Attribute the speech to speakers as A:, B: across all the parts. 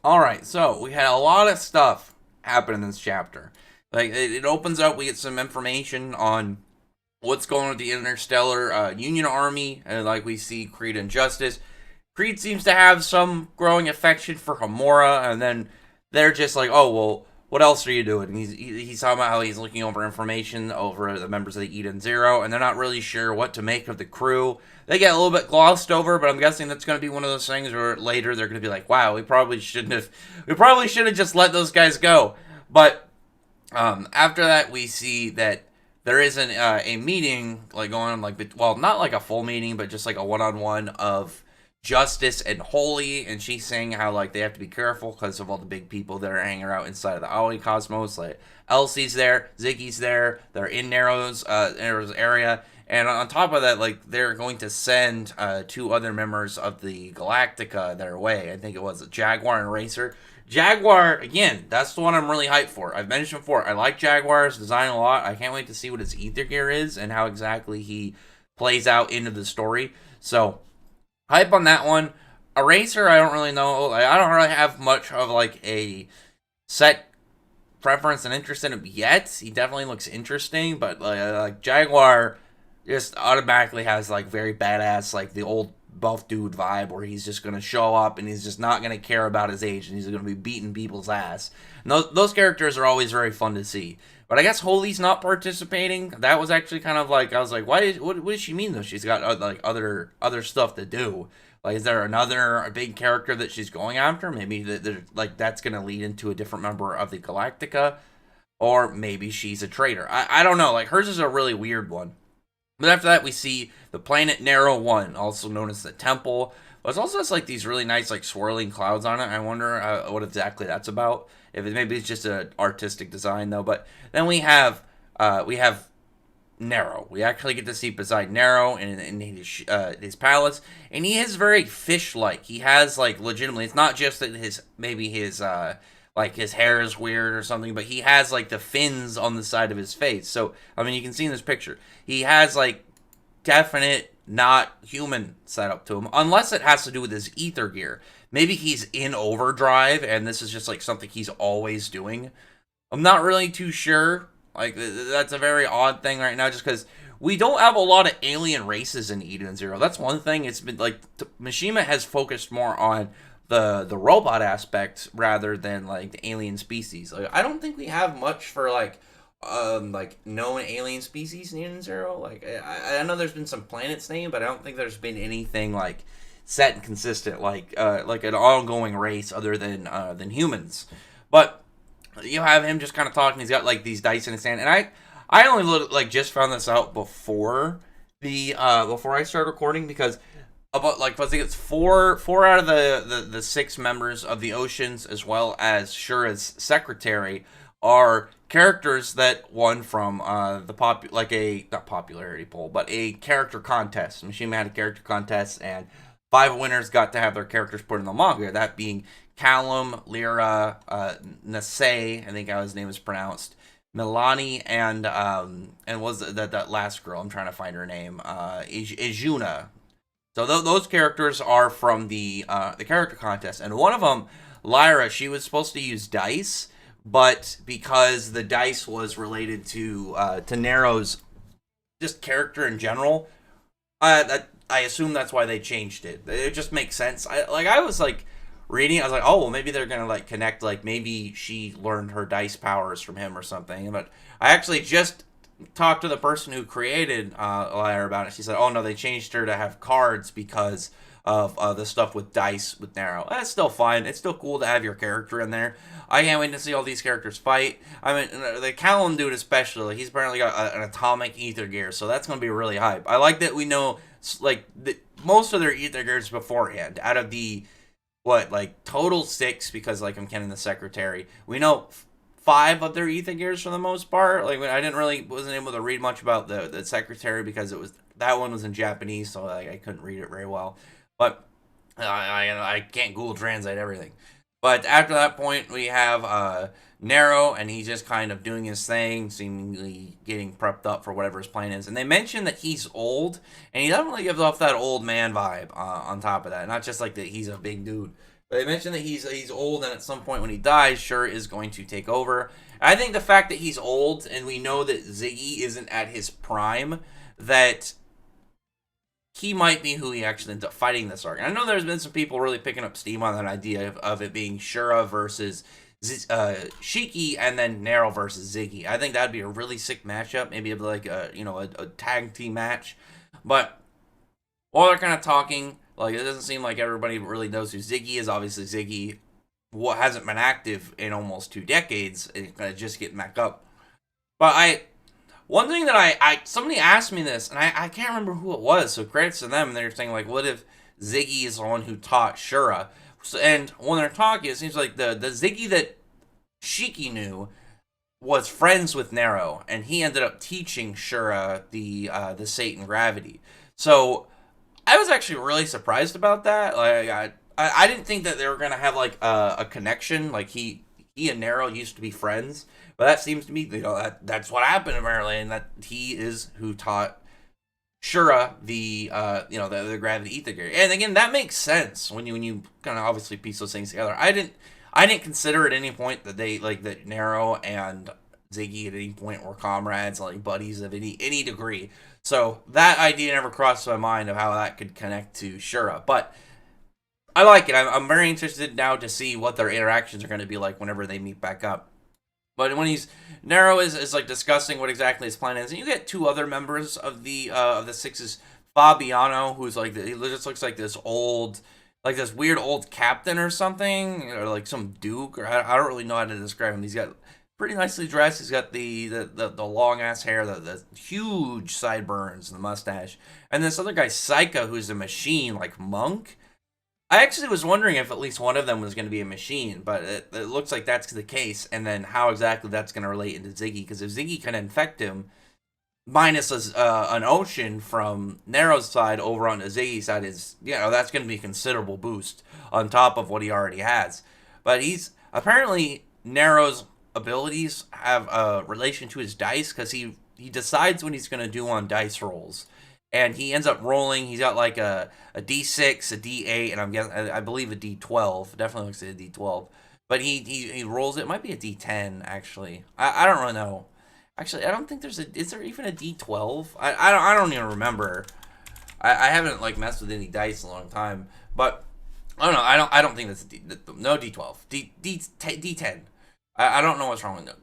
A: All right, so we had a lot of stuff happen in this chapter. Like it opens up, we get some information on what's going on with the Interstellar Union Army, and like we see Creed and Justice. Creed seems to have some growing affection for Homura, and then they're just like, oh well, what else are you doing? And he's talking about how he's looking over information over the members of the Eden Zero, and they're not really sure what to make of the crew. They get a little bit glossed over, but I'm guessing that's going to be one of those things where later they're going to be like, wow, we probably should have just let those guys go. But after that, we see that there is a meeting like going on, like, well, not like a full meeting, but just like a one-on-one of Justice and Holy, and she's saying how like they have to be careful because of all the big people that are hanging out inside of the Aoi Cosmos. Like Elsie's there, Ziggy's there, they're in Nero's area, and on top of that, like they're going to send two other members of the Galactica their way. I think it was Jaguar and Racer. Jaguar, again, that's the one I'm really hyped for. I've mentioned before, I like Jaguar's design a lot. I can't wait to see what his ether gear is and how exactly he plays out into the story. So hype on that one. Eraser, I don't really know. I don't really have much of like a set preference and interest in him yet. He definitely looks interesting, but like Jaguar just automatically has like very badass, like the old buff dude vibe where he's just gonna show up and he's just not gonna care about his age and he's gonna be beating people's ass. And those characters are always very fun to see. But I guess Holy's not participating. That was actually kind of like I was like, what does she mean though? She's got like other stuff to do. Like, is there another big character that she's going after? Maybe like that's gonna lead into a different member of the Galactica, or maybe she's a traitor. I don't know. Like hers is a really weird one. But after that, we see the planet Nero 1, also known as the Temple. But it also has like these really nice like swirling clouds on it. I wonder what exactly that's about. If maybe it's just an artistic design though. But then we have Nero. We actually get to see beside Nero in his palace, and he is very fish-like. He has like legitimately. It's not just that his like his hair is weird or something, but he has like the fins on the side of his face. So I mean, you can see in this picture, he has like definite not human setup to him, unless it has to do with his ether gear. Maybe he's in overdrive, and this is just like something he's always doing. I'm not really too sure. Like that's a very odd thing right now, just because we don't have a lot of alien races in Eden Zero. That's one thing. It's been like Mishima has focused more on the robot aspect rather than like the alien species. Like I don't think we have much for like known alien species in Eden Zero. Like I know there's been some planets named, but I don't think there's been anything like set and consistent like an ongoing race other than humans. But you have him just kind of talking. He's got like these dice in his hand, and I only like just found this out before I started recording because about like I think it's four out of the six members of the Oceans as well as Shura's secretary are characters that won from like a not popularity poll but a character contest. Mishima had a character contest and five winners got to have their characters put in the manga. That being Callum, Lyra, Nasei, I think how his name is pronounced, Milani, and was that last girl? I'm trying to find her name. Ijuna. So those characters are from the character contest, and one of them, Lyra, she was supposed to use dice, but because the dice was related to Nero's just character in general, that I assume that's why they changed it. It just makes sense. I was like reading, I was like, oh well, maybe they're gonna like connect, like maybe she learned her dice powers from him or something. But I actually just talked to the person who created Lyra about it. She said, oh no, they changed her to have cards because of the stuff with dice with Nero. That's still fine. It's still cool to have your character in there. I can't wait to see all these characters fight. I mean, the Callum dude especially, he's apparently got an atomic ether gear, so that's going to be really hype. I like that we know, like, most of their ether gears beforehand. Out of the, like, total six, because, like, I'm counting the secretary, we know five of their ether gears for the most part. Like, I wasn't able to read much about the secretary because that one was in Japanese, so like, I couldn't read it very well. But I can't Google Translate everything. But after that point, we have Nero, and he's just kind of doing his thing, seemingly getting prepped up for whatever his plan is. And they mention that he's old, and he doesn't really give off that old man vibe on top of that. Not just like that he's a big dude. But they mentioned that he's old, and at some point when he dies, Shura is going to take over. I think the fact that he's old, and we know that Ziggy isn't at his prime, that he might be who he actually ends up fighting this arc. And I know there's been some people really picking up steam on that idea of it being Shura versus Shiki, and then Nero versus Ziggy. I think that'd be a really sick matchup. Maybe it'd be like a tag team match. But while they're kind of talking, like it doesn't seem like everybody really knows who Ziggy is. Obviously, Ziggy hasn't been active in almost 2 decades, and kind of just getting back up. But one thing that somebody asked me this, and I can't remember who it was, so credits to them. They're saying, like, what if Ziggy is the one who taught Shura? So, and when they're talking, it seems like the Ziggy that Shiki knew was friends with Nero, and he ended up teaching Shura the Satan gravity. So I was actually really surprised about that. Like I didn't think that they were gonna have like a connection. Like he and Nero used to be friends. But that seems to me, that's what happened apparently, and that he is who taught Shura the gravity ether gear. And again, that makes sense when you kind of obviously piece those things together. I didn't consider at any point that that Nero and Ziggy at any point were comrades, like buddies of any degree. So that idea never crossed my mind of how that could connect to Shura. But I like it. I'm very interested now to see what their interactions are going to be like whenever they meet back up. But when Nero is like discussing what exactly his plan is, and you get 2 other members of the Sixes, Fabiano, who's like he just looks like this old, like this weird old captain or something, or like some duke, or I don't really know how to describe him. He's got pretty nicely dressed. He's got the long ass hair, the huge sideburns, and the mustache, and this other guy, Saika, who's a machine, like monk. I actually was wondering if at least one of them was going to be a machine, but it looks like that's the case, and then how exactly that's going to relate into Ziggy, because if Ziggy can infect him, minus an ocean from Nero's side over on the Ziggy side, that's going to be a considerable boost on top of what he already has. But apparently, Nero's abilities have a relation to his dice, because he decides what he's going to do on dice rolls. And he ends up rolling. He's got like a D6, a D8, and I believe a D12. Definitely looks like a D12. But he rolls it. It might be a D10 actually. I don't really know. Actually, I don't think is there even a D12? I don't even remember. I haven't like messed with any dice in a long time. But I don't know. I don't think that's no D12. D10. I don't know what's wrong with it.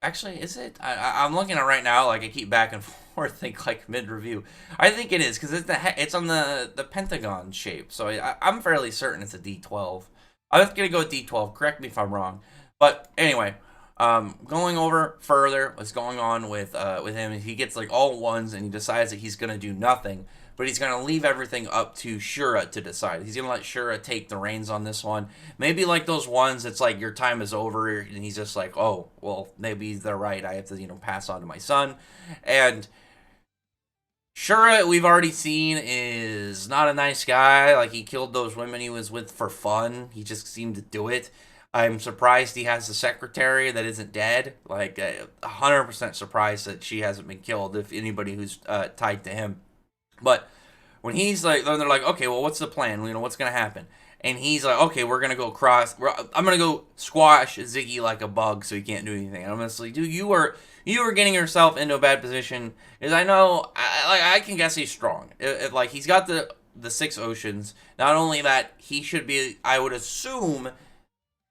A: Actually, is it? I'm looking at it right now. Like I keep back and forth, think like mid review. I think it is because it's on the pentagon shape. So I'm fairly certain it's a D12. I'm just gonna go with D12. Correct me if I'm wrong. But anyway, going over further, what's going on with him? He gets like all ones, and he decides that he's gonna do nothing. But he's going to leave everything up to Shura to decide. He's going to let Shura take the reins on this one. Maybe like those ones, it's like your time is over, and he's just like, oh, well, maybe they're right. I have to, pass on to my son. And Shura, we've already seen, is not a nice guy. Like, he killed those women he was with for fun. He just seemed to do it. I'm surprised he has a secretary that isn't dead. Like, 100% surprised that she hasn't been killed, if anybody who's tied to him. But when he's like, then they're like, okay, well, what's the plan? What's going to happen? And he's like, okay, we're going to go I'm going to go squash Ziggy like a bug so he can't do anything. And I'm just like, dude, you were getting yourself into a bad position. Because I know, I can guess he's strong. Like, he's got the 6 oceans. Not only that, he should be, I would assume,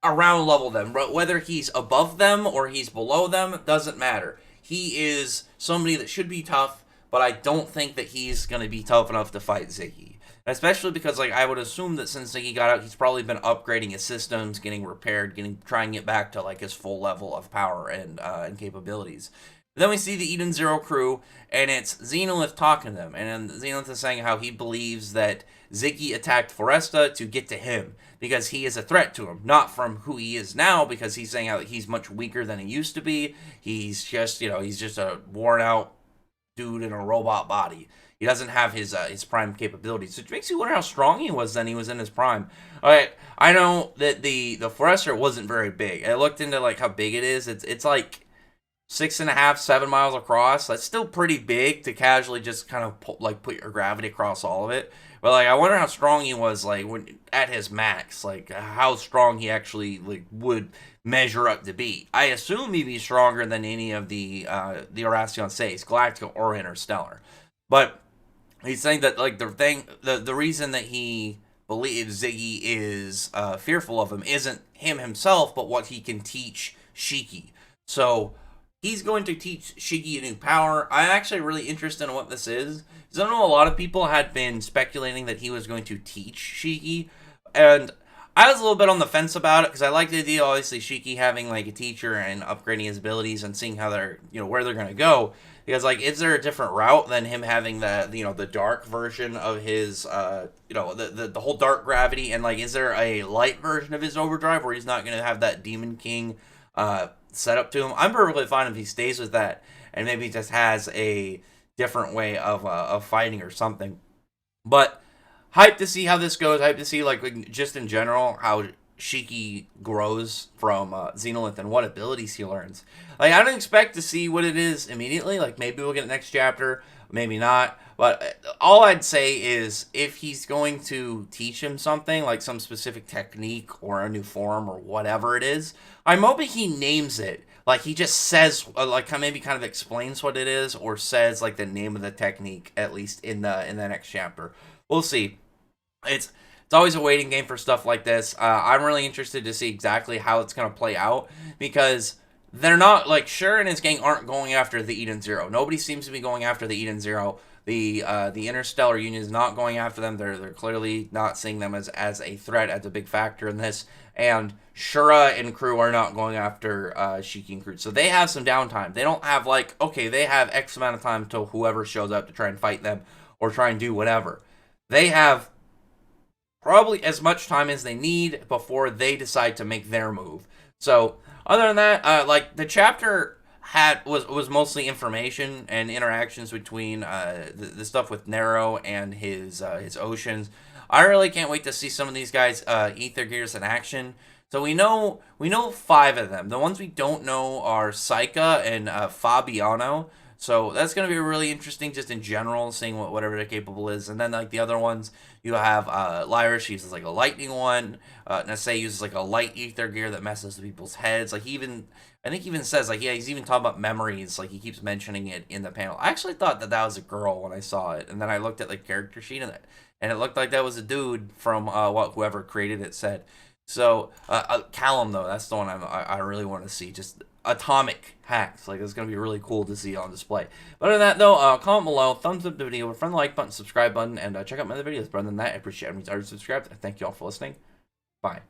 A: around level them. But whether he's above them or he's below them, doesn't matter. He is somebody that should be tough. But I don't think that he's going to be tough enough to fight Ziggy. Especially because, like, I would assume that since Ziggy got out, he's probably been upgrading his systems, getting repaired, trying to get back to, like, his full level of power and capabilities. Then we see the Eden Zero crew, and it's Zenith talking to them. And Zenith is saying how he believes that Ziggy attacked Foresta to get to him, because he is a threat to him. Not from who he is now, because he's saying how he's much weaker than he used to be. He's just, he's just a worn-out dude in a robot body. He doesn't have his prime capabilities, which makes you wonder how strong he was then he was in his prime. All right, I know that the Forester wasn't very big. I looked into like how big it is. It's like 6.5, 7 miles across. That's still pretty big to casually just kind of put your gravity across all of it. But like, I wonder how strong he was, like when at his max, like how strong he actually like would measure up to be. I assume he'd be stronger than any of the Oracion Seis, Galactica or Interstellar. But he's saying that like the reason that he believes Ziggy is fearful of him isn't him himself, but what he can teach Shiki. So he's going to teach Shiki a new power. I'm actually really interested in what this is, because I know a lot of people had been speculating that he was going to teach Shiki, and I was a little bit on the fence about it, because I like the idea, obviously, Shiki having like a teacher and upgrading his abilities and seeing how they're, where they're going to go. Because like, is there a different route than him having the dark version of his, the whole dark gravity, and like, is there a light version of his overdrive where he's not going to have that Demon King set up to him? I'm perfectly fine if he stays with that, and maybe just has a different way of fighting or something. But hype to see how this goes. Hype to see like just in general how Shiki grows from Xenolith and what abilities he learns. Like, I don't expect to see what it is immediately. Like, maybe we'll get it next chapter, maybe not. But all I'd say is if he's going to teach him something, like some specific technique or a new form or whatever it is, I'm hoping he names it. Like, he just says, like, maybe kind of explains what it is, or says, like, the name of the technique, at least in the next chapter. We'll see. It's always a waiting game for stuff like this. I'm really interested to see exactly how it's going to play out, because they're not, like, Shur and his gang aren't going after the Eden Zero. Nobody seems to be going after the Eden Zero. The Interstellar Union is not going after them. They're clearly not seeing them as a threat, as a big factor in this. And Shura and crew are not going after Shiki and crew. So they have some downtime. They don't have, like, okay, they have X amount of time till whoever shows up to try and fight them or try and do whatever. They have probably as much time as they need before they decide to make their move. So other than that, like, the chapter was mostly information and interactions between the stuff with Nero and his oceans. I really can't wait to see some of these guys eat their gears in action. So we know 5 of them. The ones we don't know are Saika and Fabiano. So that's going to be really interesting just in general, seeing whatever they're capable is. And then like the other ones, you have Lyra, she uses like a lightning one. Nasei uses like a light ether gear that messes with people's heads. Like I think he even says, like, yeah, he's even talking about memories. Like, he keeps mentioning it in the panel. I actually thought that was a girl when I saw it. And then I looked at the character sheet, and it looked like that was a dude from whoever created it said. So, Callum, though, that's the one I really want to see. Just atomic hacks. Like, it's going to be really cool to see on display. But other than that, though, comment below, thumbs up the video, friend the like button, subscribe button, and check out my other videos. But other than that, I appreciate everyone who's already subscribed. Thank you all for listening. Bye.